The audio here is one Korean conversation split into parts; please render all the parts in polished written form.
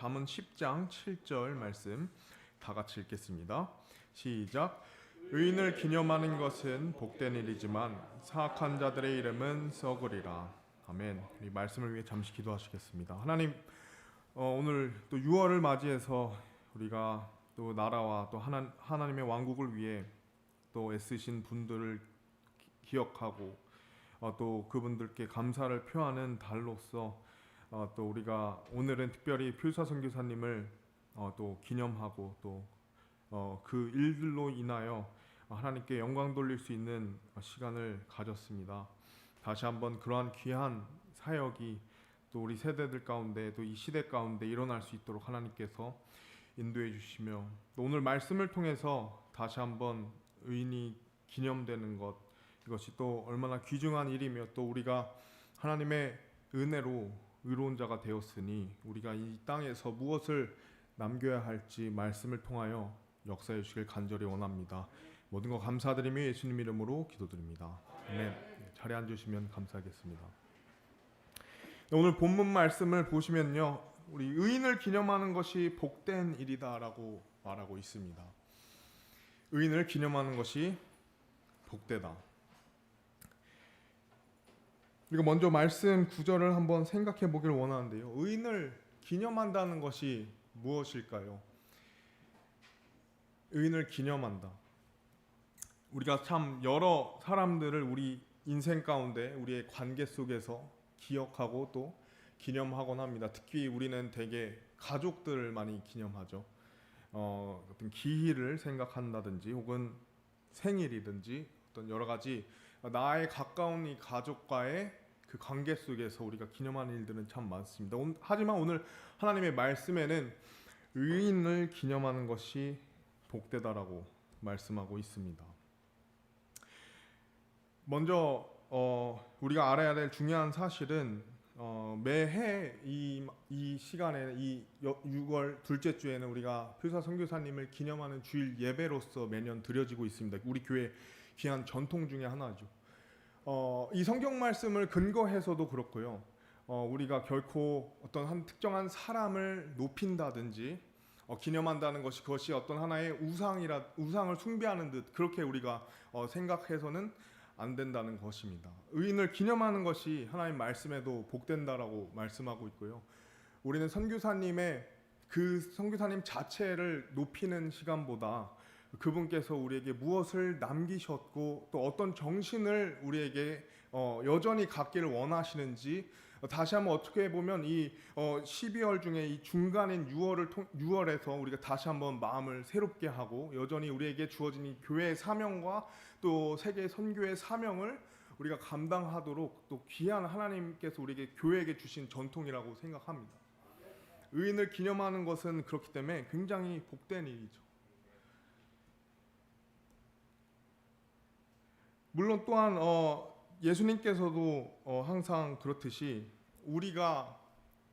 잠언 10장 7절 말씀 다 같이 읽겠습니다. 시작. 의인을 기념하는 것은 복된 일이지만 사악한 자들의 이름은 썩으리라. 아멘. 이 말씀을 위해 잠시 기도하시겠습니다. 하나님, 오늘 또 6월을 맞이해서 우리가 또 나라와 또 하나님의 왕국을 위해 또 애쓰신 분들을 기억하고 또 그분들께 감사를 표하는 달로서 또 우리가 오늘은 특별히 필사 선교사님을 또 기념하고 또 그 일들로 인하여 하나님께 영광 돌릴 수 있는 시간을 가졌습니다. 다시 한번 그러한 귀한 사역이 또 우리 세대들 가운데 또 이 시대 가운데 일어날 수 있도록 하나님께서 인도해 주시며 또 오늘 말씀을 통해서 다시 한번 의인이 기념되는 것, 이것이 또 얼마나 귀중한 일이며 또 우리가 하나님의 은혜로 의로운 자가 되었으니 우리가 이 땅에서 무엇을 남겨야 할지 말씀을 통하여 역사해 주시길 간절히 원합니다. 모든 거 감사드리며 예수님 이름으로 기도드립니다. 아멘. 자리에 앉으시면 감사하겠습니다. 오늘 본문 말씀을 보시면요, 우리 의인을 기념하는 것이 복된 일이다라고 말하고 있습니다. 의인을 기념하는 것이 복되다. 그리고 먼저 말씀 구절을 한번 생각해 보길 원하는데요. 의인을 기념한다는 것이 무엇일까요? 의인을 기념한다. 우리가 참 여러 사람들을 우리 인생 가운데 우리의 관계 속에서 기억하고 또 기념하곤 합니다. 특히 우리는 대개 가족들을 많이 기념하죠. 어떤 기일을 생각한다든지 혹은 생일이든지 어떤 여러 가지 나의 가까운 이 가족과의 그 관계 속에서 우리가 기념하는 일들은 참 많습니다. 하지만 오늘 하나님의 말씀에는 의인을 기념하는 것이 복되다라고 말씀하고 있습니다. 먼저 우리가 알아야 될 중요한 사실은 매해 이 시간에 이 6월 둘째 주에는 우리가 필사 선교사님을 기념하는 주일 예배로서 매년 드려지고 있습니다. 우리 교회 귀한 전통 중에 하나죠. 이 성경 말씀을 근거해서도 그렇고요. 우리가 결코 어떤 한 특정한 사람을 높인다든지 기념한다는 것이 그것이 어떤 하나의 우상을 숭배하는 듯 그렇게 우리가 생각해서는 안 된다는 것입니다. 의인을 기념하는 것이 하나님 말씀에도 복된다라고 말씀하고 있고요. 우리는 선교사님의 그 선교사님 자체를 높이는 시간보다 그분께서 우리에게 무엇을 남기셨고 또 어떤 정신을 우리에게 여전히 갖기를 원하시는지 다시 한번 어떻게 보면 이 12월 중에 이 중간인 6월에서 우리가 다시 한번 마음을 새롭게 하고 여전히 우리에게 주어진 이 교회의 사명과 또 세계 선교의 사명을 우리가 감당하도록 또 귀한 하나님께서 우리에게 교회에게 주신 전통이라고 생각합니다. 의인을 기념하는 것은 그렇기 때문에 굉장히 복된 일이죠. 물론 또한 예수님께서도 항상 그렇듯이 우리가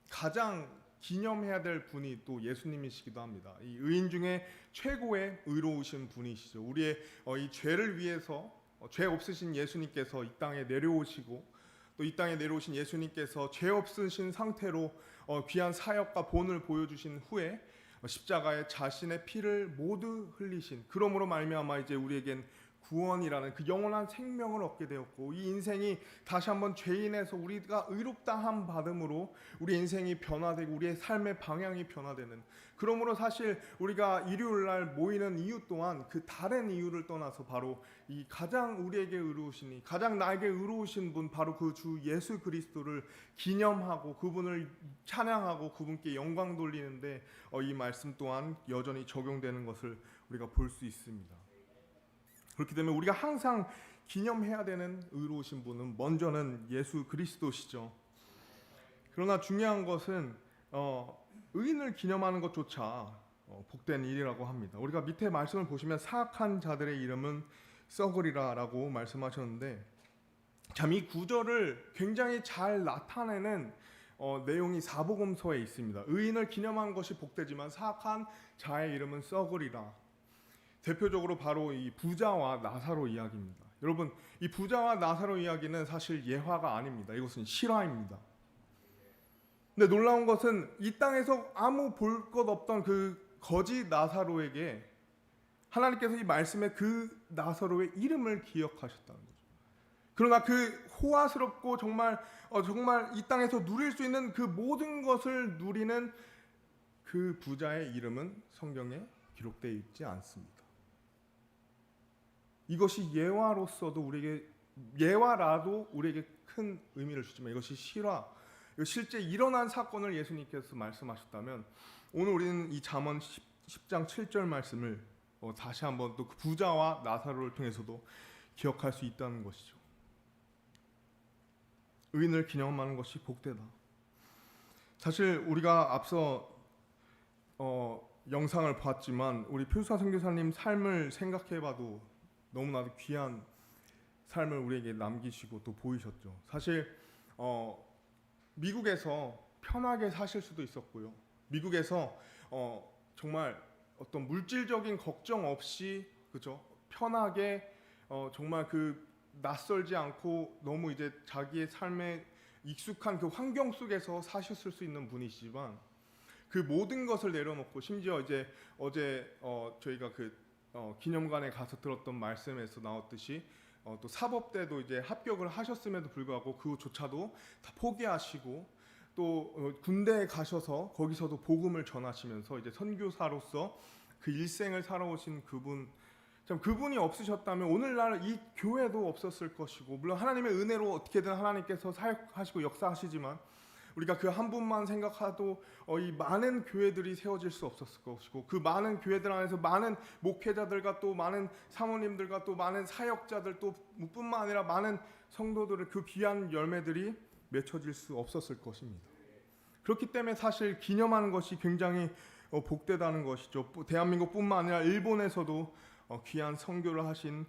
가장 기념해야 될 분이 또 예수님이시기도 합니다. 이 의인 중에 최고의 의로우신 분이시죠. 우리의 이 죄를 위해서 죄 없으신 예수님께서 이 땅에 내려오시고 또 이 땅에 내려오신 예수님께서 죄 없으신 상태로 귀한 사역과 본을 보여주신 후에 십자가에 자신의 피를 모두 흘리신, 그러므로 말미암아 이제 우리에겐 구원이라는 그 영원한 생명을 얻게 되었고 이 인생이 다시 한번 죄인에서 우리가 의롭다함 받음으로 우리 인생이 변화되고 우리의 삶의 방향이 변화되는, 그러므로 사실 우리가 일요일날 모이는 이유 또한 그 다른 이유를 떠나서 바로 이 가장 우리에게 의로우시니 가장 나에게 의로우신 분 바로 그 주 예수 그리스도를 기념하고 그분을 찬양하고 그분께 영광 돌리는데 이 말씀 또한 여전히 적용되는 것을 우리가 볼 수 있습니다. 그렇기 때문에 우리가 항상 기념해야 되는 의로우신 분은 먼저는 예수 그리스도시죠. 그러나 중요한 것은 의인을 기념하는 것조차 복된 일이라고 합니다. 우리가 밑에 말씀을 보시면 사악한 자들의 이름은 썩으리라라고 말씀하셨는데 참 이 구절을 굉장히 잘 나타내는 내용이 사복음서에 있습니다. 의인을 기념하는 것이 복되지만 사악한 자의 이름은 썩으리라. 대표적으로 바로 이 부자와 나사로 이야기입니다. 여러분, 이 부자와 나사로 이야기는 사실 예화가 아닙니다. 이것은 실화입니다. 근데 놀라운 것은 이 땅에서 아무 볼 것 없던 그 거지 나사로에게 하나님께서 이 말씀에 그 나사로의 이름을 기억하셨다는 거죠. 그러나 그 호화스럽고 정말 이 땅에서 누릴 수 있는 그 모든 것을 누리는 그 부자의 이름은 성경에 기록되어 있지 않습니다. 이것이 예화라도 우리에게 큰 의미를 주지만 이것이 실제 일어난 사건을 예수님께서 말씀하셨다면 오늘 우리는 이 잠언 10장 7절 말씀을 다시 한번 또 그 부자와 나사로를 통해서도 기억할 수 있다는 것이죠. 의인을 기념하는 것이 복되다. 사실 우리가 앞서 영상을 봤지만 우리 표수아 선교사님 삶을 생각해봐도 너무나도 귀한 삶을 우리에게 남기시고 또 보이셨죠. 사실 미국에서 편하게 사실 수도 있었고요. 미국에서 정말 어떤 물질적인 걱정 없이 그죠? 편하게 정말 그 낯설지 않고 너무 이제 자기의 삶에 익숙한 그 환경 속에서 사셨을 수 있는 분이시지만 그 모든 것을 내려놓고 심지어 이제 어제 저희가 그 기념관에 가서 들었던 말씀에서 나왔듯이 또 사법대도 이제 합격을 하셨음에도 불구하고 그조차도 다 포기하시고 또 군대에 가셔서 거기서도 복음을 전하시면서 이제 선교사로서 그 일생을 살아오신 그분, 참 그분이 없으셨다면 오늘날 이 교회도 없었을 것이고 물론 하나님의 은혜로 어떻게든 하나님께서 사역하시고 역사하시지만 우리가 그 한 분만 생각해도 이 많은 교회들이 세워질 수 없었을 것이고 그 많은 교회들 안에서 많은 목회자들과 또 많은 사모님들과 또 많은 사역자들 또 뿐만 아니라 많은 성도들의 그 귀한 열매들이 맺혀질 수 없었을 것입니다. 그렇기 때문에 사실 기념하는 것이 굉장히 복되다는 것이죠. 대한민국뿐만 아니라 일본에서도 귀한 선교를 하신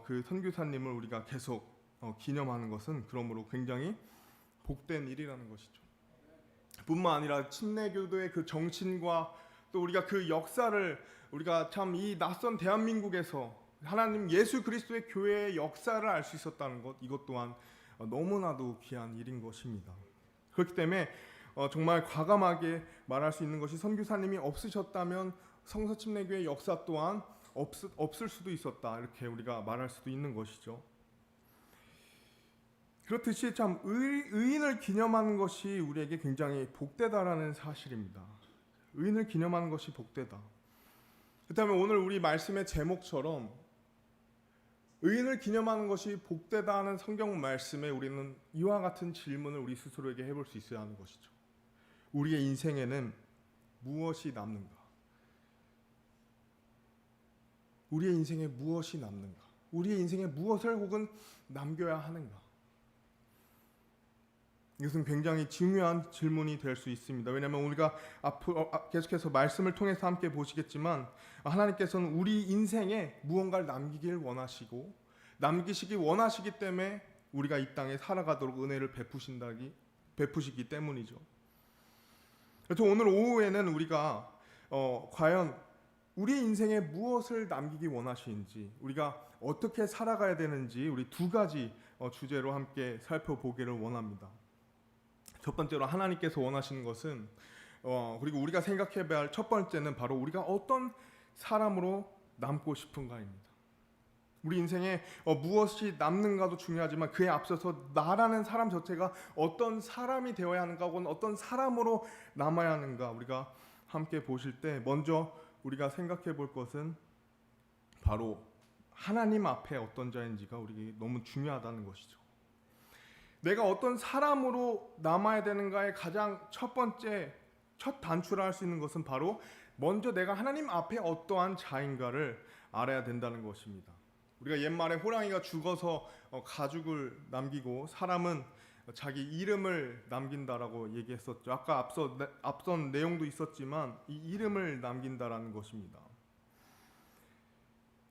그 선교사님을 우리가 계속 기념하는 것은 그러므로 굉장히 복된 일이라는 것이죠. 뿐만 아니라 침례교도의 그 정신과 또 우리가 그 역사를 우리가 참 이 낯선 대한민국에서 하나님 예수 그리스도의 교회의 역사를 알 수 있었다는 것, 이것 또한 너무나도 귀한 일인 것입니다. 그렇기 때문에 정말 과감하게 말할 수 있는 것이 선교사님이 없으셨다면 성서침례교의 역사 또한 없을 수도 있었다, 이렇게 우리가 말할 수도 있는 것이죠. 그렇듯이 참 의인을 기념하는 것이 우리에게 굉장히 복되다라는 사실입니다. 의인을 기념하는 것이 복되다. 그렇다면 오늘 우리 말씀의 제목처럼 의인을 기념하는 것이 복되다 하는 성경 말씀에 우리는 이와 같은 질문을 우리 스스로에게 해볼 수 있어야 하는 것이죠. 우리의 인생에는 무엇이 남는가? 우리의 인생에 무엇이 남는가? 우리의 인생에 무엇을 혹은 남겨야 하는가? 이것은 굉장히 중요한 질문이 될 수 있습니다. 왜냐하면 우리가 앞으로 계속해서 말씀을 통해서 함께 보시겠지만 하나님께서는 우리 인생에 무언가를 남기시기 원하시기 때문에 우리가 이 땅에 살아가도록 은혜를 베푸시기 때문이죠. 그래서 오늘 오후에는 우리가 과연 우리 인생에 무엇을 남기기 원하시는지, 우리가 어떻게 살아가야 되는지 우리 두 가지 주제로 함께 살펴보기를 원합니다. 첫 번째로 하나님께서 원하시는 것은 그리고 우리가 생각해봐야 할 첫 번째는 바로 우리가 어떤 사람으로 남고 싶은가입니다. 우리 인생에 무엇이 남는가도 중요하지만 그에 앞서서 나라는 사람 자체가 어떤 사람이 되어야 하는가 혹은 어떤 사람으로 남아야 하는가 우리가 함께 보실 때 먼저 우리가 생각해 볼 것은 바로 하나님 앞에 어떤 자인지가 우리에게 너무 중요하다는 것이죠. 내가 어떤 사람으로 남아야 되는가의 가장 첫 단추를 할 수 있는 것은 바로 먼저 내가 하나님 앞에 어떠한 자인가를 알아야 된다는 것입니다. 우리가 옛말에 호랑이가 죽어서 가죽을 남기고 사람은 자기 이름을 남긴다라고 얘기했었죠. 아까 앞선 내용도 있었지만 이 이름을 남긴다라는 것입니다.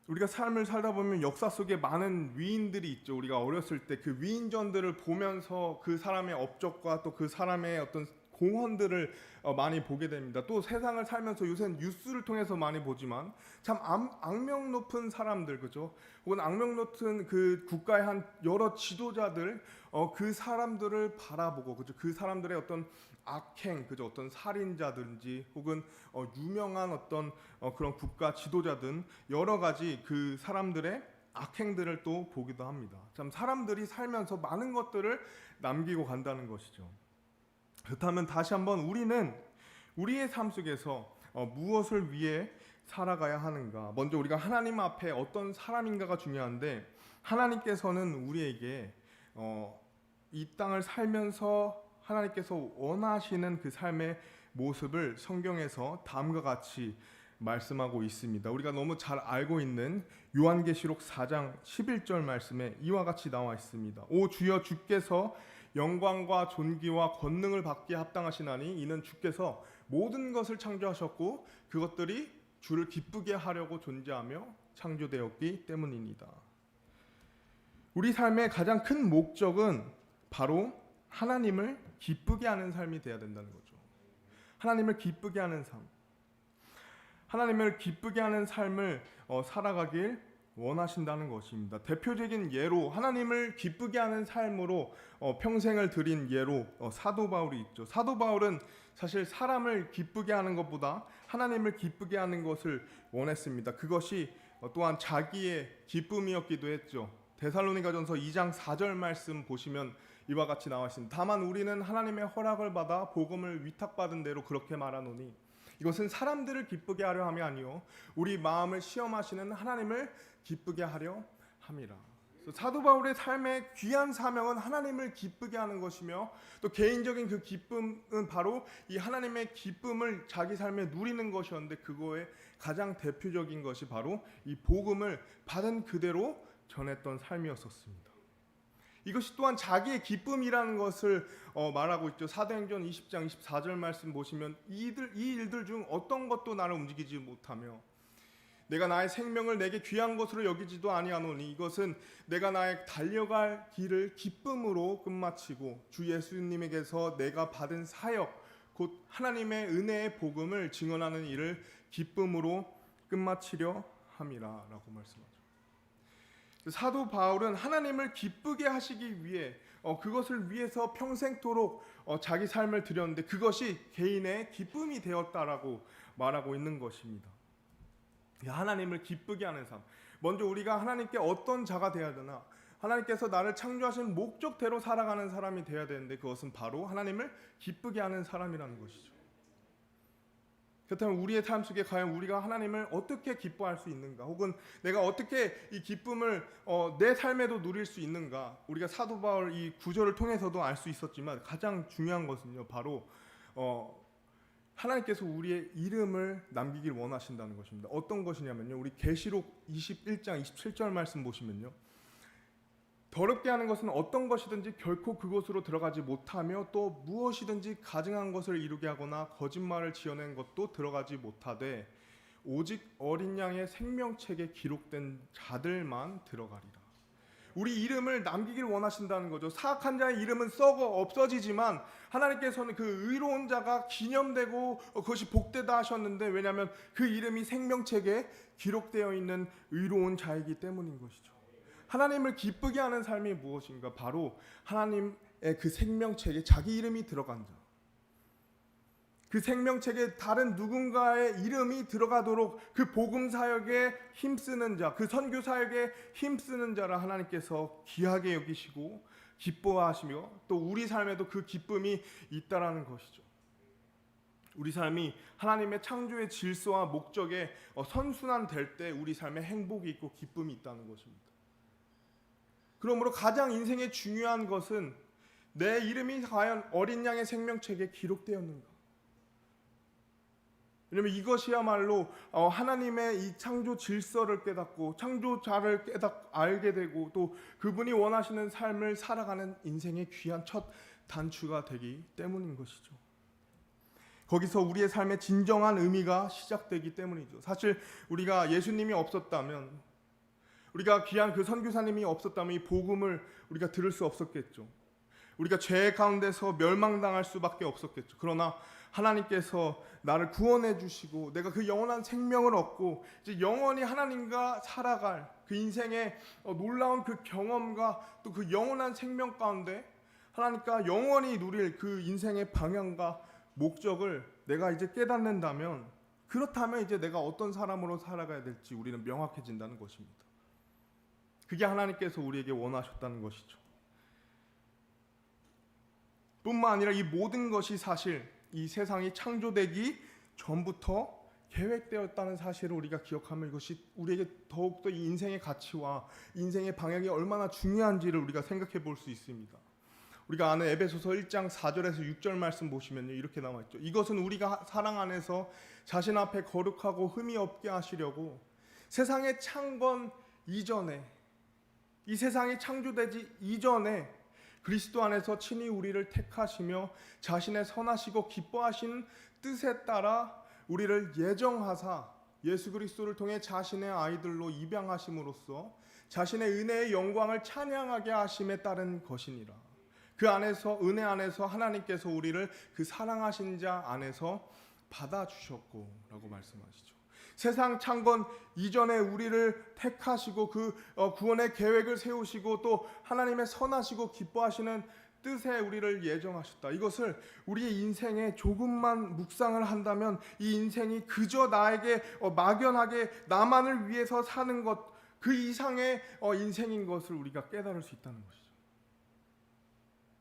우리가 삶을 살다 보면 역사 속에 많은 위인들이 있죠. 우리가 어렸을 때 그 위인전들을 보면서 그 사람의 업적과 또 그 사람의 어떤 공헌들을 많이 보게 됩니다. 또 세상을 살면서 요새는 뉴스를 통해서 많이 보지만 참 악명 높은 사람들, 그죠? 혹은 악명 높은 그 국가의 한 여러 지도자들, 그 사람들을 바라보고, 그죠? 그 사람들의 어떤 악행, 그저 어떤 살인자든지 혹은 유명한 어떤 그런 국가 지도자든 여러 가지 그 사람들의 악행들을 또 보기도 합니다. 참 사람들이 살면서 많은 것들을 남기고 간다는 것이죠. 그렇다면 다시 한번 우리는 우리의 삶 속에서 무엇을 위해 살아가야 하는가? 먼저 우리가 하나님 앞에 어떤 사람인가가 중요한데 하나님께서는 우리에게 이 땅을 살면서 하나님께서 원하시는 그 삶의 모습을 성경에서 다음과 같이 말씀하고 있습니다. 우리가 너무 잘 알고 있는 요한계시록 4장 11절 말씀에 이와 같이 나와 있습니다. 오 주여 주께서 영광과 존귀와 권능을 받기에 합당하시나니 이는 주께서 모든 것을 창조하셨고 그것들이 주를 기쁘게 하려고 존재하며 창조되었기 때문입니다. 우리 삶의 가장 큰 목적은 바로 하나님을 기쁘게 하는 삶이 되어야 된다는 거죠. 하나님을 기쁘게 하는 삶. 하나님을 기쁘게 하는 삶을 살아가길 원하신다는 것입니다. 대표적인 예로 하나님을 기쁘게 하는 삶으로 평생을 들인 예로 사도 바울이 있죠. 사도 바울은 사실 사람을 기쁘게 하는 것보다 하나님을 기쁘게 하는 것을 원했습니다. 그것이 또한 자기의 기쁨이었기도 했죠. 데살로니가전서 2장 4절 말씀 보시면 이와 같이 나와 있습니다. 다만 우리는 하나님의 허락을 받아 복음을 위탁받은 대로 그렇게 말하노니 이것은 사람들을 기쁘게 하려 함이 아니요 우리 마음을 시험하시는 하나님을 기쁘게 하려 함이라. 사도 바울의 삶의 귀한 사명은 하나님을 기쁘게 하는 것이며 또 개인적인 그 기쁨은 바로 이 하나님의 기쁨을 자기 삶에 누리는 것이었는데 그거의 가장 대표적인 것이 바로 이 복음을 받은 그대로 전했던 삶이었었습니다. 이것이 또한 자기의 기쁨이라는 것을 말하고 있죠. 사도행전 20장 24절 말씀 보시면 이 일들 중 어떤 것도 나를 움직이지 못하며 내가 나의 생명을 내게 귀한 것으로 여기지도 아니하노니 이것은 내가 나의 달려갈 길을 기쁨으로 끝마치고 주 예수님에게서 내가 받은 사역 곧 하나님의 은혜의 복음을 증언하는 일을 기쁨으로 끝마치려 함이라 라고 말씀하죠. 사도 바울은 하나님을 기쁘게 하시기 위해 그것을 위해서 평생토록 자기 삶을 드렸는데 그것이 개인의 기쁨이 되었다라고 말하고 있는 것입니다. 하나님을 기쁘게 하는 삶. 먼저 우리가 하나님께 어떤 자가 되어야 되나? 하나님께서 나를 창조하신 목적대로 살아가는 사람이 되어야 되는데 그것은 바로 하나님을 기쁘게 하는 사람이라는 것이죠. 그렇다면 우리의 삶 속에 과연 우리가 하나님을 어떻게 기뻐할 수 있는가? 혹은 내가 어떻게 이 기쁨을 내 삶에도 누릴 수 있는가? 우리가 사도 바울 이 구절을 통해서도 알 수 있었지만 가장 중요한 것은요. 바로 하나님께서 우리의 이름을 남기길 원하신다는 것입니다. 어떤 것이냐면요. 우리 계시록 21장 27절 말씀 보시면요. 더럽게 하는 것은 어떤 것이든지 결코 그곳으로 들어가지 못하며 또 무엇이든지 가증한 것을 이루게 하거나 거짓말을 지어낸 것도 들어가지 못하되 오직 어린 양의 생명책에 기록된 자들만 들어가리라. 우리 이름을 남기길 원하신다는 거죠. 사악한 자의 이름은 썩어 없어지지만 하나님께서는 그 의로운 자가 기념되고 그것이 복되다 하셨는데 왜냐하면 그 이름이 생명책에 기록되어 있는 의로운 자이기 때문인 것이죠. 하나님을 기쁘게 하는 삶이 무엇인가? 바로 하나님의 그 생명책에 자기 이름이 들어간 자. 그 생명책에 다른 누군가의 이름이 들어가도록 그 복음 사역에 힘쓰는 자, 그 선교 사역에 힘쓰는 자를 하나님께서 귀하게 여기시고 기뻐하시며 또 우리 삶에도 그 기쁨이 있다라는 것이죠. 우리 삶이 하나님의 창조의 질서와 목적에 선순환될 때 우리 삶에 행복이 있고 기쁨이 있다는 것입니다. 그러므로 가장 인생에 중요한 것은 내 이름이 과연 어린 양의 생명책에 기록되었는가? 왜냐하면 이것이야말로 하나님의 이 창조 질서를 깨닫고 창조자를 알게 되고 또 그분이 원하시는 삶을 살아가는 인생의 귀한 첫 단추가 되기 때문인 것이죠. 거기서 우리의 삶의 진정한 의미가 시작되기 때문이죠. 사실 우리가 예수님이 없었다면 우리가 귀한 그 선교사님이 없었다면 이 복음을 우리가 들을 수 없었겠죠. 우리가 죄 가운데서 멸망당할 수밖에 없었겠죠. 그러나 하나님께서 나를 구원해 주시고 내가 그 영원한 생명을 얻고 이제 영원히 하나님과 살아갈 그 인생의 놀라운 그 경험과 또 그 영원한 생명 가운데 하나님과 영원히 누릴 그 인생의 방향과 목적을 내가 이제 깨닫는다면, 그렇다면 이제 내가 어떤 사람으로 살아가야 될지 우리는 명확해진다는 것입니다. 그게 하나님께서 우리에게 원하셨다는 것이죠. 뿐만 아니라 이 모든 것이 사실 이 세상이 창조되기 전부터 계획되었다는 사실을 우리가 기억하면 이것이 우리에게 더욱더 이 인생의 가치와 인생의 방향이 얼마나 중요한지를 우리가 생각해 볼 수 있습니다. 우리가 아는 에베소서 1장 4절에서 6절 말씀 보시면요, 이렇게 나와 있죠. 이것은 우리가 사랑 안에서 자신 앞에 거룩하고 흠이 없게 하시려고 세상의 창건 이전에, 이 세상이 창조되지 이전에 그리스도 안에서 친히 우리를 택하시며 자신의 선하시고 기뻐하신 뜻에 따라 우리를 예정하사 예수 그리스도를 통해 자신의 아이들로 입양하심으로써 자신의 은혜의 영광을 찬양하게 하심에 따른 것이니라. 그 안에서, 은혜 안에서 하나님께서 우리를 그 사랑하신 자 안에서 받아주셨고 라고 말씀하시죠. 세상 창건 이전에 우리를 택하시고 그 구원의 계획을 세우시고 또 하나님의 선하시고 기뻐하시는 뜻에 우리를 예정하셨다. 이것을 우리의 인생에 조금만 묵상을 한다면 이 인생이 그저 나에게 막연하게 나만을 위해서 사는 것, 그 이상의 인생인 것을 우리가 깨달을 수 있다는 것이죠.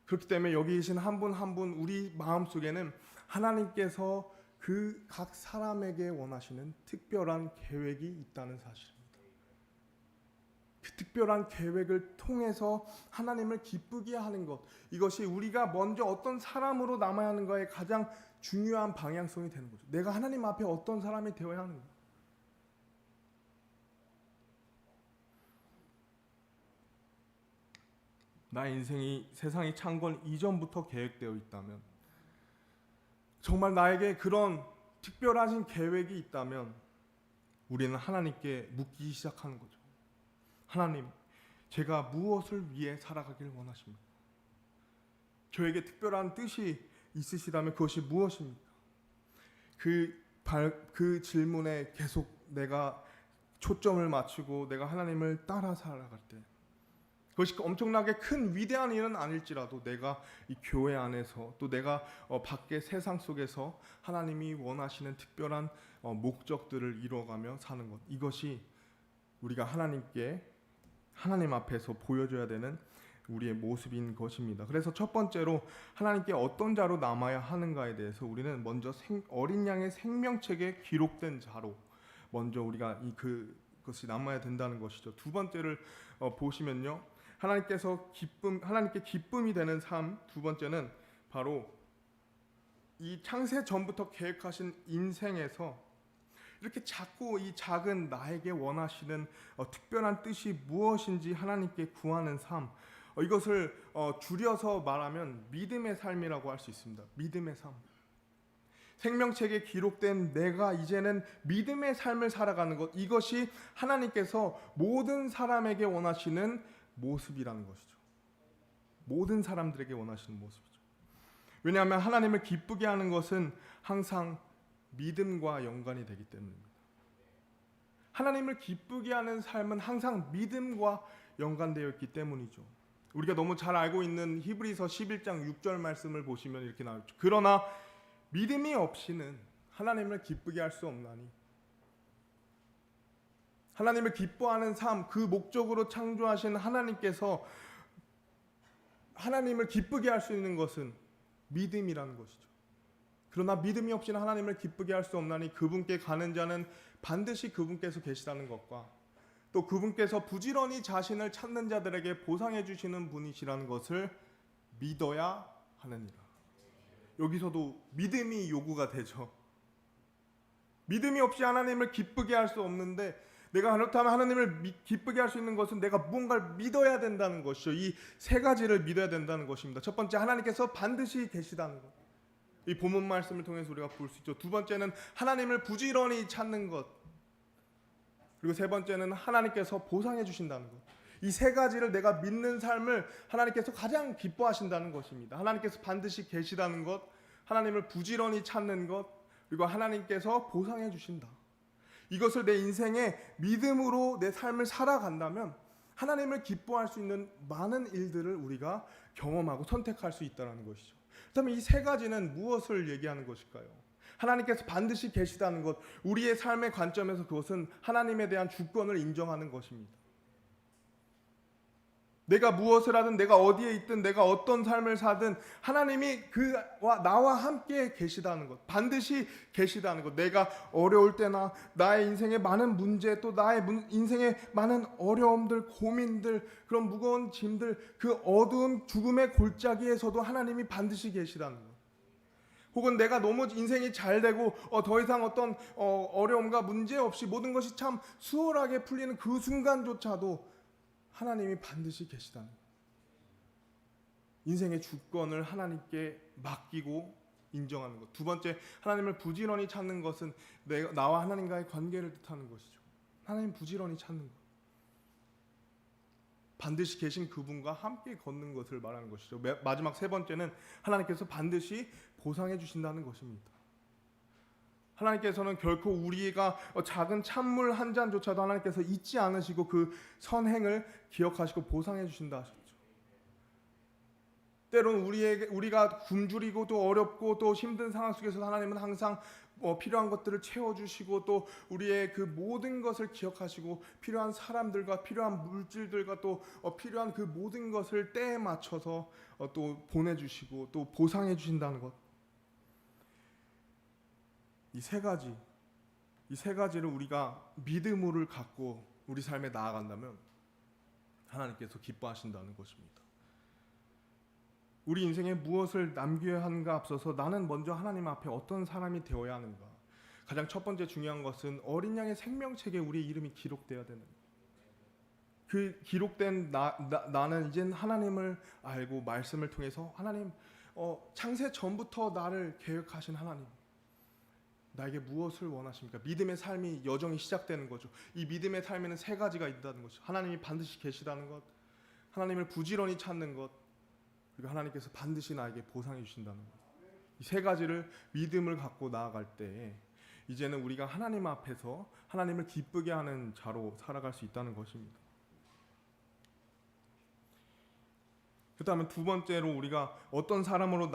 그렇기 때문에 여기 계신 한 분 한 분 우리 마음속에는 하나님께서 그 각 사람에게 원하시는 특별한 계획이 있다는 사실입니다. 그 특별한 계획을 통해서 하나님을 기쁘게 하는 것, 이것이 우리가 먼저 어떤 사람으로 남아야 하는가의 가장 중요한 방향성이 되는 거죠. 내가 하나님 앞에 어떤 사람이 되어야 하는가. 나의 인생이 세상이 창건 이전부터 계획되어 있다면, 정말 나에게 그런 특별하신 계획이 있다면 우리는 하나님께 묻기 시작하는 거죠. 하나님, 제가 무엇을 위해 살아가길 원하십니까? 저에게 특별한 뜻이 있으시다면 그것이 무엇입니까? 그 질문에 계속 내가 초점을 맞추고 내가 하나님을 따라 살아갈 때, 그것이 엄청나게 큰 위대한 일은 아닐지라도 내가 이 교회 안에서 또 내가 밖의 세상 속에서 하나님이 원하시는 특별한 목적들을 이루어가며 사는 것, 이것이 우리가 하나님 앞에서 보여줘야 되는 우리의 모습인 것입니다. 그래서 첫 번째로 하나님께 어떤 자로 남아야 하는가에 대해서 우리는 먼저 어린 양의 생명책에 기록된 자로 먼저 우리가 그것이 남아야 된다는 것이죠. 두 번째를 보시면요, 하나님께 기쁨이 되는 삶, 두 번째는 바로 이 창세 전부터 계획하신 인생에서 이렇게 자꾸 이 작은 나에게 원하시는 특별한 뜻이 무엇인지 하나님께 구하는 삶, 이것을 줄여서 말하면 믿음의 삶이라고 할 수 있습니다. 믿음의 삶. 생명책에 기록된 내가 이제는 믿음의 삶을 살아가는 것, 이것이 하나님께서 모든 사람에게 원하시는 모습이라는 것이죠. 모든 사람들에게 원하시는 모습이죠. 왜냐하면 하나님을 기쁘게 하는 것은 항상 믿음과 연관이 되기 때문입니다. 하나님을 기쁘게 하는 삶은 항상 믿음과 연관되어 있기 때문이죠. 우리가 너무 잘 알고 있는 히브리서 11장 6절 말씀을 보시면 이렇게 나오죠. 그러나 믿음이 없이는 하나님을 기쁘게 할 수 없나니, 하나님을 기뻐하는 삶, 그 목적으로 창조하신 하나님께서 하나님을 기쁘게 할 수 있는 것은 믿음이라는 것이죠. 그러나 믿음이 없이는 하나님을 기쁘게 할 수 없나니 그분께 가는 자는 반드시 그분께서 계시다는 것과 또 그분께서 부지런히 자신을 찾는 자들에게 보상해 주시는 분이시라는 것을 믿어야 하느니라. 여기서도 믿음이 요구가 되죠. 믿음이 없이 하나님을 기쁘게 할 수 없는데, 내가 그렇다면 하나님을 기쁘게 할 수 있는 것은 내가 무언가를 믿어야 된다는 것이죠. 이 세 가지를 믿어야 된다는 것입니다. 첫 번째, 하나님께서 반드시 계시다는 것. 이 본문 말씀을 통해서 우리가 볼 수 있죠. 두 번째는 하나님을 부지런히 찾는 것. 그리고 세 번째는 하나님께서 보상해 주신다는 것. 이 세 가지를 내가 믿는 삶을 하나님께서 가장 기뻐하신다는 것입니다. 하나님께서 반드시 계시다는 것, 하나님을 부지런히 찾는 것, 그리고 하나님께서 보상해 주신다. 이것을 내 인생의 믿음으로 내 삶을 살아간다면 하나님을 기뻐할 수 있는 많은 일들을 우리가 경험하고 선택할 수 있다는 것이죠. 그렇다면 이 세 가지는 무엇을 얘기하는 것일까요? 하나님께서 반드시 계시다는 것, 우리의 삶의 관점에서 그것은 하나님에 대한 주권을 인정하는 것입니다. 내가 무엇을 하든, 내가 어디에 있든, 내가 어떤 삶을 사든 하나님이 나와 함께 계시다는 것, 반드시 계시다는 것. 내가 어려울 때나 나의 인생의 많은 문제, 또 나의 인생의 많은 어려움들, 고민들, 그런 무거운 짐들, 그 어두운 죽음의 골짜기에서도 하나님이 반드시 계시다는 것. 혹은 내가 너무 인생이 잘 되고 더 이상 어떤 어려움과 문제 없이 모든 것이 참 수월하게 풀리는 그 순간조차도 하나님이 반드시 계시다는 것. 인생의 주권을 하나님께 맡기고 인정하는 것. 두 번째, 하나님을 부지런히 찾는 것은 나와 하나님과의 관계를 뜻하는 것이죠. 하나님 부지런히 찾는 것. 반드시 계신 그분과 함께 걷는 것을 말하는 것이죠. 마지막 세 번째는 하나님께서 반드시 보상해 주신다는 것입니다. 하나님께서는 결코 우리가 작은 찬물 한 잔조차도 하나님께서 잊지 않으시고 그 선행을 기억하시고 보상해 주신다 하셨죠. 때로는 우리가 굶주리고 또 어렵고 또 힘든 상황 속에서 하나님은 항상 필요한 것들을 채워주시고 또 우리의 그 모든 것을 기억하시고 필요한 사람들과 필요한 물질들과 또 필요한 그 모든 것을 때에 맞춰서 또 보내주시고 또 보상해 주신다는 것. 이 세 가지를 우리가 믿음을 갖고 우리 삶에 나아간다면 하나님께서 기뻐하신다는 것입니다. 우리 인생에 무엇을 남겨야 하는가 앞서서 나는 먼저 하나님 앞에 어떤 사람이 되어야 하는가. 가장 첫 번째 중요한 것은 어린 양의 생명책에 우리의 이름이 기록되어야 되는 것. 그 기록된 나는 이젠 하나님을 알고 말씀을 통해서 하나님 창세 전부터 나를 계획하신 하나님, 나에게 무엇을 원하십니까? 믿음의 삶이 여정이 시작되는 거죠. 이 믿음의 삶에는 세 가지가 있다는 거죠. 하나님이 반드시 계시다는 것, 하나님을 부지런히 찾는 것, 그리고 하나님께서 반드시 나에게 보상해 주신다는 것. 이 세 가지를 믿음을 갖고 나아갈 때 이제는 우리가 하나님 앞에서 하나님을 기쁘게 하는 자로 살아갈 수 있다는 것입니다. 그렇다면 두 번째로 우리가 어떤 사람으로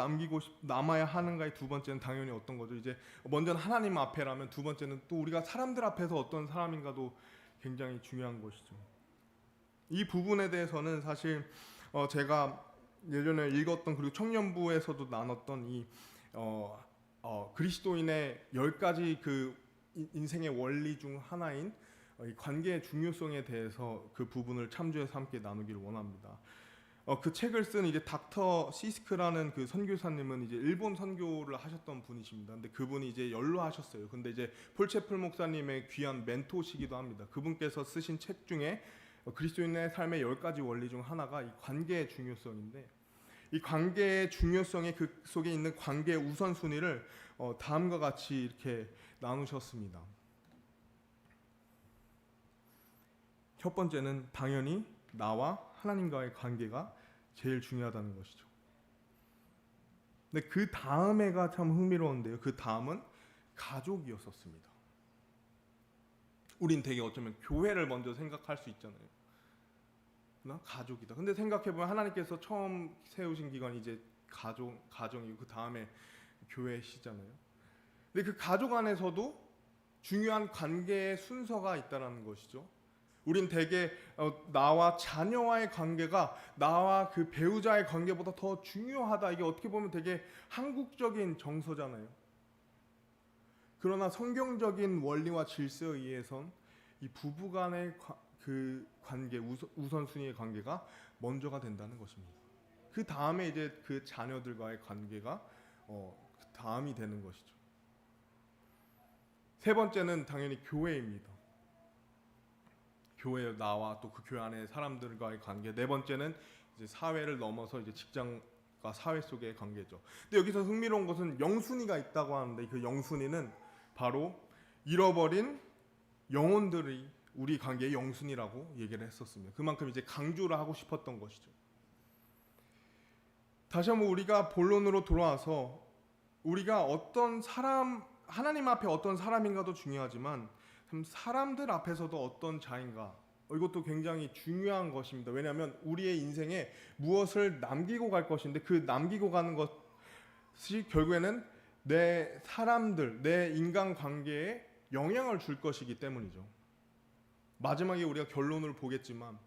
남아야 하는가의 두 번째는 당연히 어떤 거죠? 이제 먼저는 하나님 앞에라면 두 번째는 또 우리가 사람들 앞에서 어떤 사람인가도 굉장히 중요한 것이죠. 이 부분에 대해서는 사실 제가 예전에 읽었던 그리고 청년부에서도 나눴던 이 그리스도인의 10가지 그 인생의 원리 중 하나인 이 관계의 중요성에 대해서 그 부분을 참조해서 함께 나누기를 원합니다. 그 책을 쓴 이제 닥터 시스크라는 그 선교사님은 이제 일본 선교를 하셨던 분이십니다. 근데 그분이 이제 연로하셨어요. 근데 이제 폴체플 목사님의 귀한 멘토시기도 합니다. 그분께서 쓰신 책 중에 그리스도인의 삶의 10가지 원리 중 하나가 이 관계의 중요성인데, 이 관계의 중요성의 그 속에 있는 관계의 우선순위를 다음과 같이 이렇게 나누셨습니다. 첫 번째는 당연히 나와 하나님과의 관계가 제일 중요하다는 것이죠. 근데 그 다음에가 참 흥미로운데요. 그 다음은 가족이었었습니다. 우린 되게 어쩌면 교회를 먼저 생각할 수 있잖아요. 나 가족이다. 근데 생각해보면 하나님께서 처음 세우신 기관이 이제 가정이고 그 다음에 교회시잖아요. 근데 그 가족 안에서도 중요한 관계의 순서가 있다는 것이죠. 우린 대개 나와 자녀와의 관계가 나와 그 배우자의 관계보다 더 중요하다. 이게 어떻게 보면 되게 한국적인 정서잖아요. 그러나 성경적인 원리와 질서에 의해선 이 부부간의 그 관계, 우선순위의 관계가 먼저가 된다는 것입니다. 그 다음에 이제 그 자녀들과의 관계가 그 다음이 되는 것이죠. 세 번째는 당연히 교회입니다. 교회 나와 또 그 교회 안에 사람들과의 관계. 네 번째는 이제 사회를 넘어서 이제 직장과 사회 속의 관계죠. 근데 여기서 흥미로운 것은 영순위가 있다고 하는데 그 영순위는 바로 잃어버린 영혼들이 우리 관계의 영순위라고 얘기를 했었습니다. 그만큼 이제 강조를 하고 싶었던 것이죠. 다시 한번 우리가 본론으로 돌아와서 우리가 어떤 사람, 하나님 앞에 어떤 사람인가도 중요하지만 사람들 앞에서도 어떤 자인가, 이것도 굉장히 중요한 것입니다. 왜냐하면 우리의 인생에 무엇을 남기고 갈 것인데 그 남기고 가는 것이 결국에는 내 사람들, 내 인간관계에 영향을 줄 것이기 때문이죠. 마지막에 우리가 결론을 보겠지만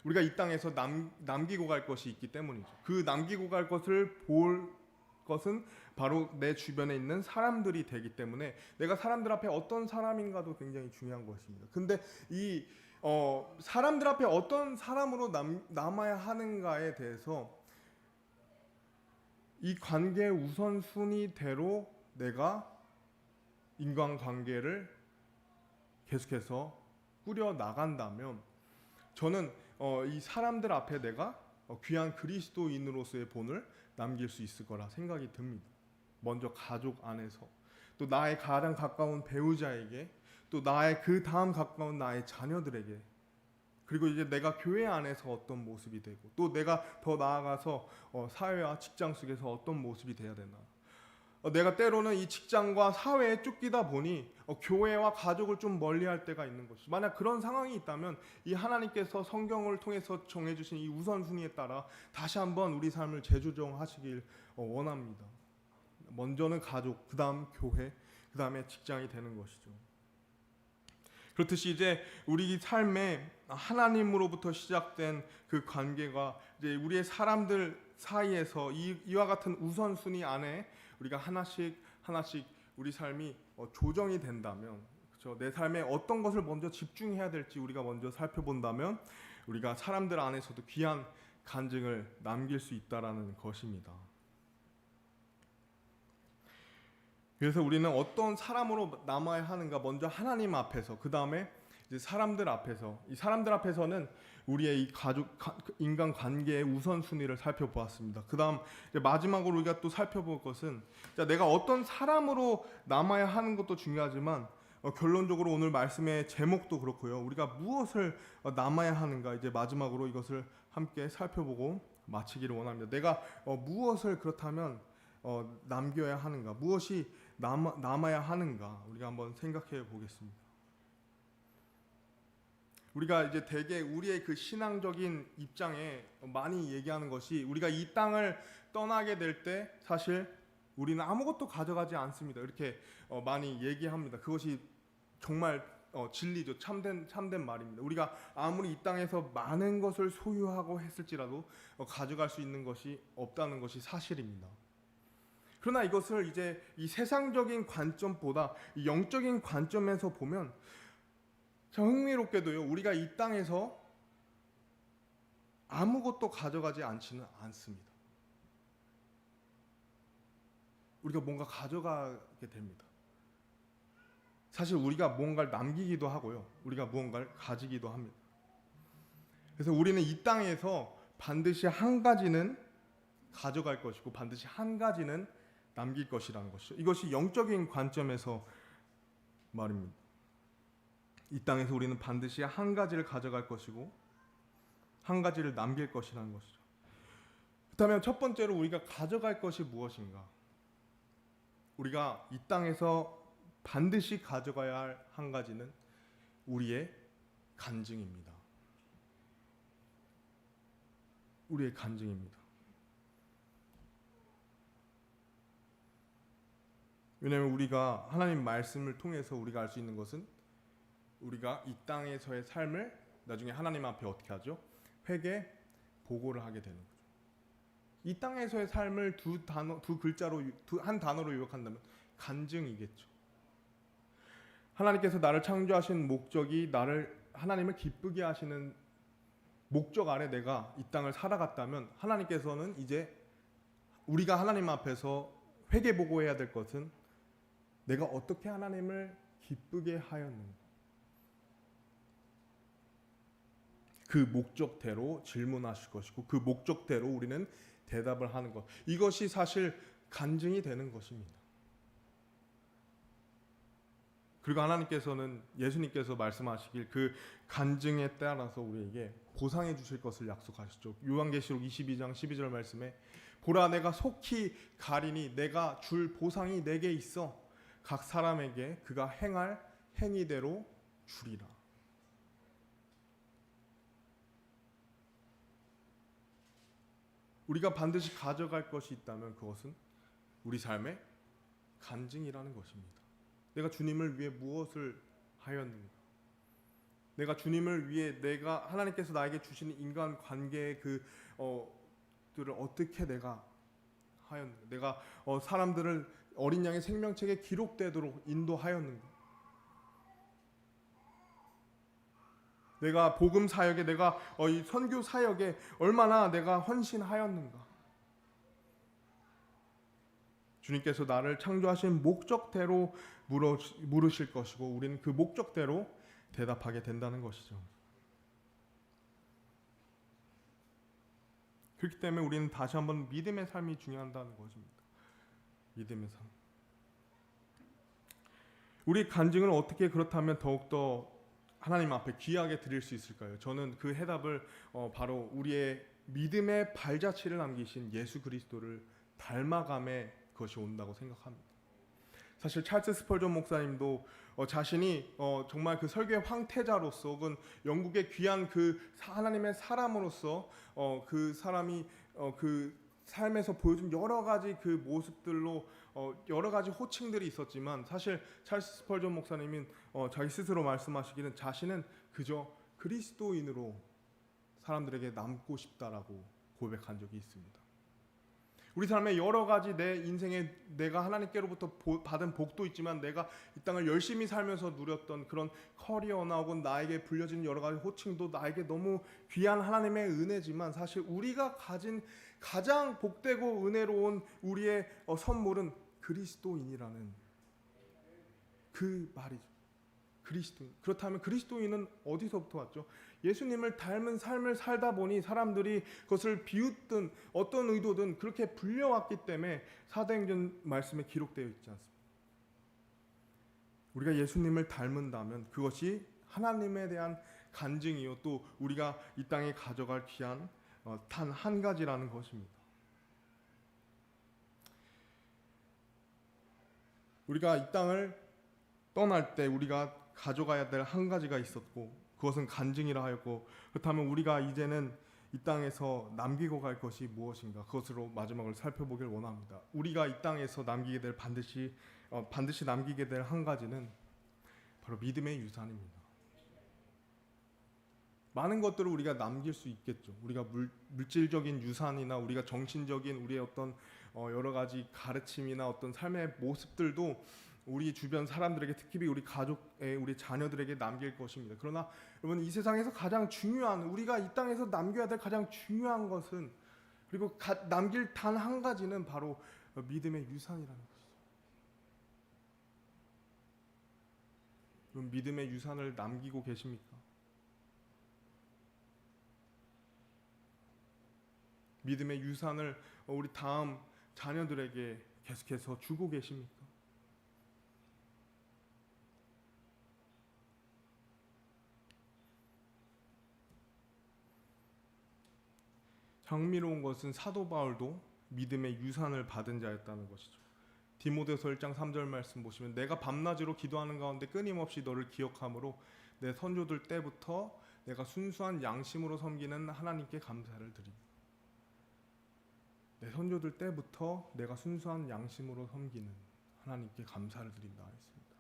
우리가 이 땅에서 남기고 갈 것이 있기 때문이죠. 그 남기고 갈 것을 볼 것은 바로 내 주변에 있는 사람들이 되기 때문에 내가 사람들 앞에 어떤 사람인가도 굉장히 중요한 것입니다. 근데 이 사람들 앞에 어떤 사람으로 남아야 하는가에 대해서 이 관계의 우선순위대로 내가 인간관계를 계속해서 꾸려 나간다면 저는 이 사람들 앞에 내가 귀한 그리스도인으로서의 본을 남길 수 있을 거라 생각이 듭니다. 먼저 가족 안에서, 또 나의 가장 가까운 배우자에게, 또 나의 그 다음 가까운 나의 자녀들에게, 그리고 이제 내가 교회 안에서 어떤 모습이 되고, 또 내가 더 나아가서 사회와 직장 속에서 어떤 모습이 돼야 되나. 내가 때로는 이 직장과 사회에 쫓기다 보니 교회와 가족을 좀 멀리할 때가 있는 것이죠. 만약 그런 상황이 있다면 이 하나님께서 성경을 통해서 정해주신 이 우선순위에 따라 다시 한번 우리 삶을 재조정하시길 원합니다. 먼저는 가족, 그 다음 교회, 그 다음에 직장이 되는 것이죠. 그렇듯이 이제 우리 삶에 하나님으로부터 시작된 그 관계가 이제 우리의 사람들 사이에서 이와 같은 우선순위 안에 우리가 하나씩 우리 삶이 조정이 된다면, 그렇죠? 내 삶에 어떤 것을 먼저 집중해야 될지 우리가 먼저 살펴본다면 우리가 사람들 안에서도 귀한 간증을 남길 수 있다라는 것입니다. 그래서 우리는 어떤 사람으로 남아야 하는가, 먼저 하나님 앞에서, 그 다음에 이제 사람들 앞에서, 이 사람들 앞에서는 우리의 이 인간 관계의 우선순위를 살펴보았습니다. 그 다음 마지막으로 우리가 또 살펴볼 것은 내가 어떤 사람으로 남아야 하는 것도 중요하지만 결론적으로 오늘 말씀의 제목도 그렇고요. 우리가 무엇을 남아야 하는가, 이제 마지막으로 이것을 함께 살펴보고 마치기를 원합니다. 내가 무엇을 그렇다면 남겨야 하는가, 무엇이 남아야 하는가, 우리가 한번 생각해 보겠습니다. 우리가 이제 대개 우리의 그 신앙적인 입장에 많이 얘기하는 것이, 우리가 이 땅을 떠나게 될 때 사실 우리는 아무것도 가져가지 않습니다. 이렇게 많이 얘기합니다. 그것이 정말 진리죠. 참된 말입니다. 우리가 아무리 이 땅에서 많은 것을 소유하고 했을지라도 가져갈 수 있는 것이 없다는 것이 사실입니다. 그러나 이것을 이제 이 세상적인 관점보다 이 영적인 관점에서 보면 참 흥미롭게도요, 우리가 이 땅에서 아무것도 가져가지 않지는 않습니다. 우리가 뭔가 가져가게 됩니다. 사실 우리가 뭔가를 남기기도 하고요, 우리가 무언가를 가지기도 합니다. 그래서 우리는 이 땅에서 반드시 한 가지는 가져갈 것이고 반드시 한 가지는 남길 것이라는 것이죠. 이것이 영적인 관점에서 말입니다. 이 땅에서 우리는 반드시 한 가지를 가져갈 것이고 한 가지를 남길 것이라는 것이죠. 그렇다면 첫 번째로 우리가 가져갈 것이 무엇인가? 우리가 이 땅에서 반드시 가져가야 할 한 가지는 우리의 간증입니다. 우리의 간증입니다. 왜냐하면 우리가 하나님 말씀을 통해서 우리가 알 수 있는 것은 우리가 이 땅에서의 삶을 나중에 하나님 앞에 어떻게 하죠? 회개, 보고를 하게 되는 거죠. 이 땅에서의 삶을 한 단어로 요약한다면 간증이겠죠. 하나님께서 나를 창조하신 목적이 하나님을 기쁘게 하시는 목적 아래 내가 이 땅을 살아갔다면 하나님께서는 이제 우리가 하나님 앞에서 회개 보고해야 될 것은 내가 어떻게 하나님을 기쁘게 하였는가, 그 목적대로 질문하실 것이고 그 목적대로 우리는 대답을 하는 것, 이것이 사실 간증이 되는 것입니다. 그리고 하나님께서는, 예수님께서 말씀하시길 그 간증에 따라서 우리에게 보상해 주실 것을 약속하셨죠. 요한계시록 22장 12절 말씀에 보라 내가 속히 가리니 내가 줄 보상이 내게 있어 각 사람에게 그가 행할 행위대로 주리라. 우리가 반드시 가져갈 것이 있다면 그것은 우리 삶의 간증이라는 것입니다. 내가 주님을 위해 무엇을 하였는가? 내가 주님을 위해 내가 하나님께서 나에게 주시는 인간 관계의 들을 어떻게 내가 하였는가? 내가 사람들을 어린 양의 생명책에 기록되도록 인도하였는가? 내가 복음 사역에 내가 이 선교 사역에 얼마나 내가 헌신하였는가? 주님께서 나를 창조하신 목적대로 물으실 것이고 우리는 그 목적대로 대답하게 된다는 것이죠. 그렇기 때문에 우리는 다시 한번 믿음의 삶이 중요하다는 것입니다. 믿음의 삶. 우리 간증을 어떻게 그렇다면 더욱더 하나님 앞에 귀하게 드릴 수 있을까요? 저는 그 해답을 바로 우리의 믿음의 발자취를 남기신 예수 그리스도를 닮아감의 것이 온다고 생각합니다. 사실 찰스 스펄전 목사님도 자신이 정말 그 설교의 황태자로서 혹은 영국의 귀한 그 하나님의 사람으로서 그 사람이 그 삶에서 보여준 여러 가지 그 모습들로 여러 가지 호칭들이 있었지만 사실 찰스 스펄전 목사님은 자기 스스로 말씀하시기는 자신은 그저 그리스도인으로 사람들에게 남고 싶다라고 고백한 적이 있습니다. 우리 삶에 여러 가지 내 인생에 내가 하나님께로부터 받은 복도 있지만 내가 이 땅을 열심히 살면서 누렸던 그런 커리어나 혹은 나에게 불려진 여러 가지 호칭도 나에게 너무 귀한 하나님의 은혜지만 사실 우리가 가진 가장 복되고 은혜로운 우리의 선물은 그리스도인이라는 그 말이죠. 그리스도인. 그렇다면 그리스도인은 어디서부터 왔죠? 예수님을 닮은 삶을 살다 보니 사람들이 그것을 비웃든 어떤 의도든 그렇게 불려왔기 때문에 사도행전 말씀에 기록되어 있지 않습니까? 우리가 예수님을 닮은다면 그것이 하나님에 대한 간증이요 또 우리가 이 땅에 가져갈 귀한 단 한 가지라는 것입니다. 우리가 이 땅을 떠날 때 우리가 가져가야 될 한 가지가 있었고 그것은 간증이라 하였고 그렇다면 우리가 이제는 이 땅에서 남기고 갈 것이 무엇인가 그것으로 마지막을 살펴보길 원합니다. 우리가 이 땅에서 남기게 될 반드시 남기게 될 한 가지는 바로 믿음의 유산입니다. 많은 것들을 우리가 남길 수 있겠죠. 우리가 물질적인 유산이나 우리가 정신적인 우리의 어떤 여러 가지 가르침이나 어떤 삶의 모습들도 우리 주변 사람들에게 특히 우리 가족에 우리 자녀들에게 남길 것입니다. 그러나 여러분 이 세상에서 가장 중요한 우리가 이 땅에서 남겨야 될 가장 중요한 것은 그리고 남길 단 한 가지는 바로 믿음의 유산이라는 것이죠. 여러분 믿음의 유산을 남기고 계십니까? 믿음의 유산을 우리 다음 자녀들에게 계속해서 주고 계십니까? 흥미로운 것은 사도 바울도 믿음의 유산을 받은 자였다는 것이죠. 디모데서 1장 3절 말씀 보시면 내가 밤낮으로 기도하는 가운데 끊임없이 너를 기억함으로 내 선조들 때부터 내가 순수한 양심으로 섬기는 하나님께 감사를 드리고 내 선조들 때부터 내가 순수한 양심으로 섬기는 하나님께 감사를 드린다 했습니다.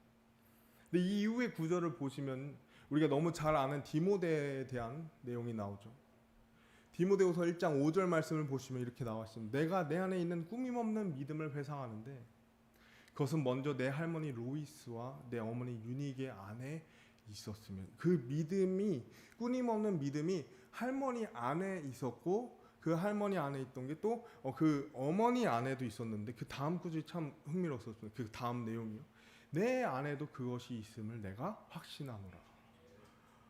근데 이 이후의 구절을 보시면 우리가 너무 잘 아는 디모데에 대한 내용이 나오죠. 디모데후서 1장 5절 말씀을 보시면 이렇게 나와 있습니다. 내가 내 안에 있는 꾸밈없는 믿음을 회상하는데 그것은 먼저 내 할머니 로이스와 내 어머니 유니게 안에 있었으면 그 믿음이 끊임없는 믿음이 할머니 안에 있었고 그 할머니 안에 있던 게 또 그 어머니 안에도 있었는데 그 다음 구절이 참 흥미로웠습니다. 그 다음 내용이요. 내 안에도 그것이 있음을 내가 확신하노라.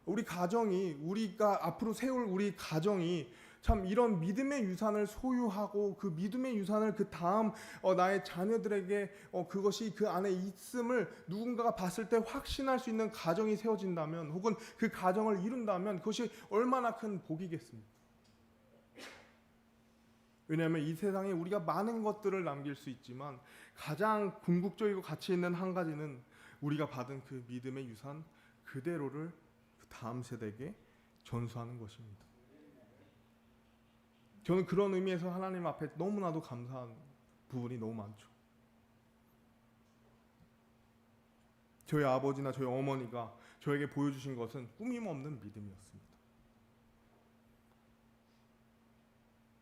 우리 가정이 우리가 앞으로 세울 우리 가정이 참 이런 믿음의 유산을 소유하고 그 믿음의 유산을 그 다음 나의 자녀들에게 그것이 그 안에 있음을 누군가가 봤을 때 확신할 수 있는 가정이 세워진다면 혹은 그 가정을 이룬다면 그것이 얼마나 큰 복이겠습니까? 왜냐하면 이 세상에 우리가 많은 것들을 남길 수 있지만 가장 궁극적이고 가치 있는 한 가지는 우리가 받은 그 믿음의 유산 그대로를 다음 세대에게 전수하는 것입니다. 저는 그런 의미에서 하나님 앞에 너무나도 감사한 부분이 너무 많죠. 저희 아버지나 저희 어머니가 저에게 보여주신 것은 꾸밈없는 믿음이었습니다.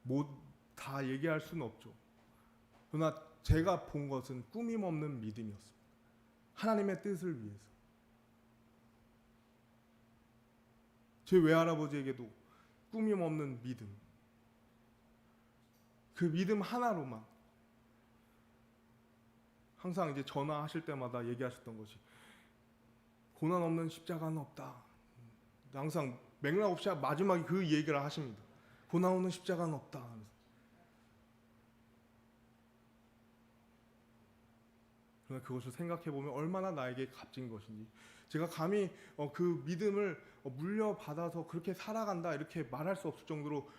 뭐 다 얘기할 수는 없죠. 그러나 제가 본 것은 꾸밈없는 믿음이었습니다. 하나님의 뜻을 위해서. 제 외할아버지에게도 꾸밈없는 믿음. 그 믿음 하나로만 항상 이제 전화하실 때마다 얘기하셨던 것이 고난 없는 십자가는 없다. 항상 맥락 없이 마지막에 그 얘기를 하십니다. 고난 없는 십자가는 없다. 그러나 그것을 생각해보면 얼마나 나에게 값진 것인지, 제가 감히 그 믿음을 물려받아서 그렇게 살아간다 이렇게 말할 수 없을 정도로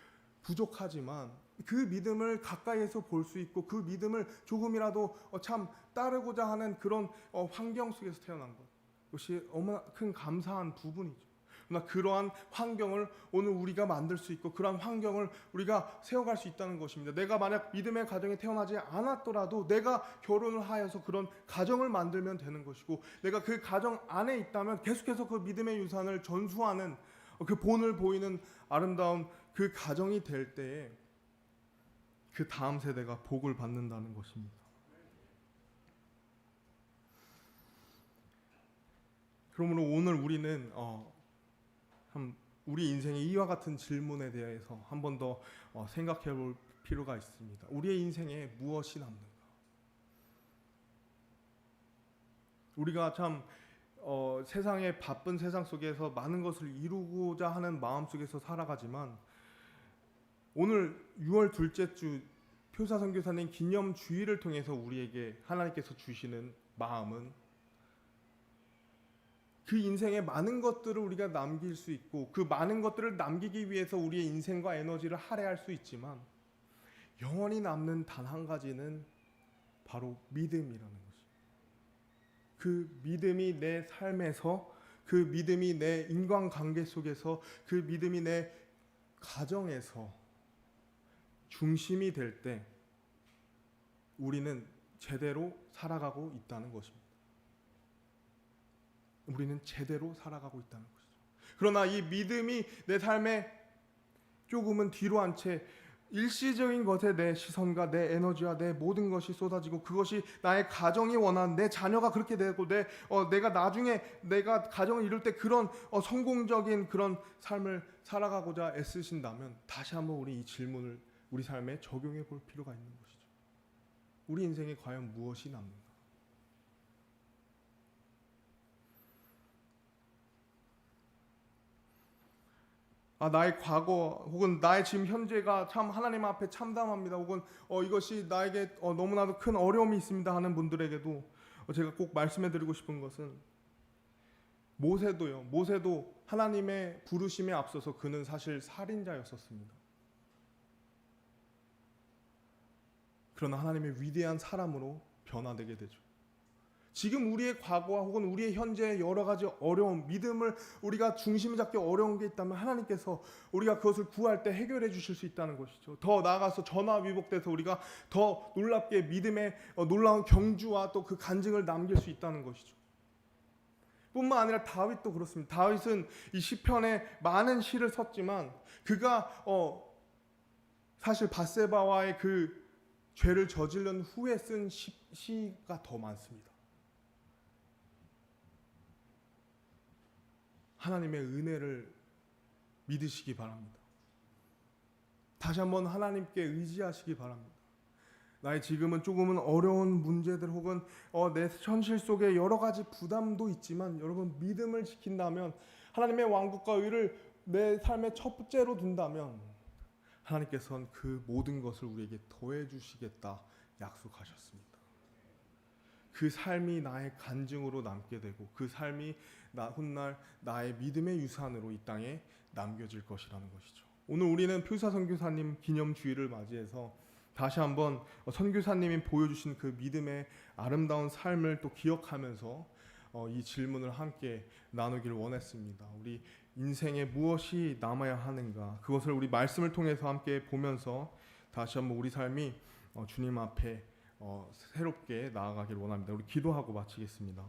부족하지만 그 믿음을 가까이에서 볼 수 있고 그 믿음을 조금이라도 참 따르고자 하는 그런 환경 속에서 태어난 것, 그것이 얼마나 큰 감사한 부분이죠. 그러나 그러한 환경을 오늘 우리가 만들 수 있고 그러한 환경을 우리가 세워갈 수 있다는 것입니다. 내가 만약 믿음의 가정에 태어나지 않았더라도 내가 결혼을 하여서 그런 가정을 만들면 되는 것이고, 내가 그 가정 안에 있다면 계속해서 그 믿음의 유산을 전수하는 그 본을 보이는 아름다운 그 가정이 될 때에 그 다음 세대가 복을 받는다는 것입니다. 그러므로 오늘 우리는 우리 인생의 이와 같은 질문에 대해서 한 번 더 생각해 볼 필요가 있습니다. 우리의 인생에 무엇이 남는가? 우리가 참 세상의 바쁜 세상 속에서 많은 것을 이루고자 하는 마음 속에서 살아가지만, 오늘 6월 둘째 주 표사 선교사님 기념 주일을 통해서 우리에게 하나님께서 주시는 마음은 그 인생의 많은 것들을 우리가 남길 수 있고 그 많은 것들을 남기기 위해서 우리의 인생과 에너지를 할애할 수 있지만 영원히 남는 단 한 가지는 바로 믿음이라는 것입니다. 그 믿음이 내 삶에서, 그 믿음이 내 인간관계 속에서, 그 믿음이 내 가정에서 중심이 될 때 우리는 제대로 살아가고 있다는 것입니다. 우리는 제대로 살아가고 있다는 것이죠. 그러나 이 믿음이 내 삶에 조금은 뒤로 한 채 일시적인 것에 내 시선과 내 에너지와 내 모든 것이 쏟아지고, 그것이 나의 가정이 원하는 내 자녀가 그렇게 되고 내가 나중에 내가 가정을 이룰 때 그런 성공적인 그런 삶을 살아가고자 애쓰신다면 다시 한번 우리 이 질문을 우리 삶에 적용해 볼 필요가 있는 것이죠. 우리 인생에 과연 무엇이 남는가? 나의 과거 혹은 나의 지금 현재가 참 하나님 앞에 참담합니다. 혹은 이것이 나에게 너무나도 큰 어려움이 있습니다 하는 분들에게도 제가 꼭 말씀해드리고 싶은 것은, 모세도 하나님의 부르심에 앞서서 그는 사실 살인자였었습니다. 그러나 하나님의 위대한 사람으로 변화되게 되죠. 지금 우리의 과거와 혹은 우리의 현재의 여러 가지 어려움, 믿음을 우리가 중심 잡기 어려운 게 있다면 하나님께서 우리가 그것을 구할 때 해결해 주실 수 있다는 것이죠. 더 나아가서 전화위복돼서 우리가 더 놀랍게 믿음의 놀라운 경주와 또 그 간증을 남길 수 있다는 것이죠. 뿐만 아니라 다윗도 그렇습니다. 다윗은 이 시편에 많은 시를 썼지만 그가 사실 밧세바와의 그 죄를 저지른 후에 쓴 시가 더 많습니다. 하나님의 은혜를 믿으시기 바랍니다. 다시 한번 하나님께 의지하시기 바랍니다. 나의 지금은 조금은 어려운 문제들 혹은 내 현실 속에 여러 가지 부담도 있지만, 여러분 믿음을 지킨다면, 하나님의 왕국과 의를 내 삶의 첫째로 둔다면 하나님께서는 그 모든 것을 우리에게 더해 주시겠다 약속하셨습니다. 그 삶이 나의 간증으로 남게 되고 그 삶이 훗날 나의 믿음의 유산으로 이 땅에 남겨질 것이라는 것이죠. 오늘 우리는 표사 선교사님 기념 주일을 맞이해서 다시 한번 선교사님이 보여주신 그 믿음의 아름다운 삶을 또 기억하면서 이 질문을 함께 나누길 원했습니다. 우리 인생에 무엇이 남아야 하는가, 그것을 우리 말씀을 통해서 함께 보면서 다시 한번 우리 삶이 주님 앞에 새롭게 나아가길 원합니다. 우리 기도하고 마치겠습니다.